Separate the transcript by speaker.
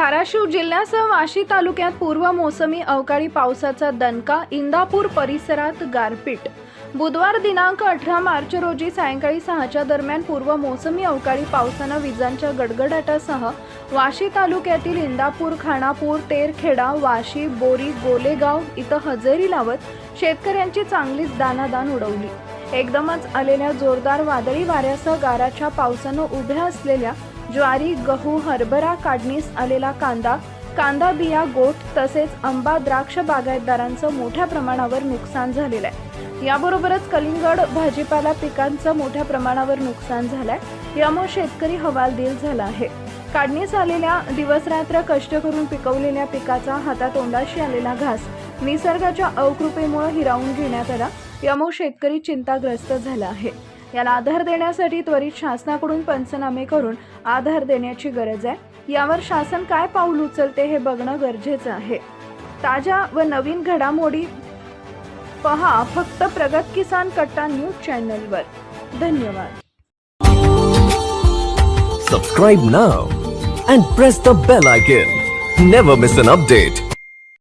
Speaker 1: धाराशिव जिल्ह्यासह वाशी तालुक्यात पूर्व मोसमी अवकाळी पावसाचा दणका. इंदापूर परिसरात गारपीट. बुधवार दिनांक 18 मार्च रोजी सायंकाळी 6च्या दरम्यान पूर्व मोसमी अवकाळी पावसानं विजांच्या गडगडाटासह वाशी तालुक्यातील इंदापूर, खानापूर, तेरखेडा, वाशी, बोरी, गोलेगाव इथं हजेरी लावत शेतकऱ्यांची चांगलीच दाणादाण उडवली. एकदमच आलेल्या जोरदार वादळी वाऱ्यासह गाराच्या पावसानं उभ्या असलेल्या ज्वारी, गहू, हरभरा, काढणीस आलेला कांदा बिया, गोठ तसेच आंबा, द्राक्ष बागायतदारांचं मोठ्या प्रमाणावर नुकसान झालेलं आहे. याबरोबरच कलिंगड, भाजीपाला पिकांचं मोठ्या प्रमाणावर नुकसान झालंय. यामुळे शेतकरी हवालदिल झाला आहे. काढणीस आलेल्या दिवसरात्र कष्ट करून पिकवलेल्या पिकाचा हातातोंडाशी आलेला घास निसर्गाच्या अवकृपेमुळे हिरावून घेण्यात आला. यामुळे शेतकरी चिंताग्रस्त झाला आहे. याला आधार देण्यासाठी त्वरित शासनाकडून पंचनामे करून आधार देण्याची गरज आहे. यावर शासन काय पाऊल उचलते हे बघणं गरजेचं आहे. ताज्या व नवीन घडामोडी पहा फक्त प्रगत किसान कट्टा न्यूज चॅनलवर. धन्यवाद.
Speaker 2: Subscribe now and press the bell icon. Never miss an update.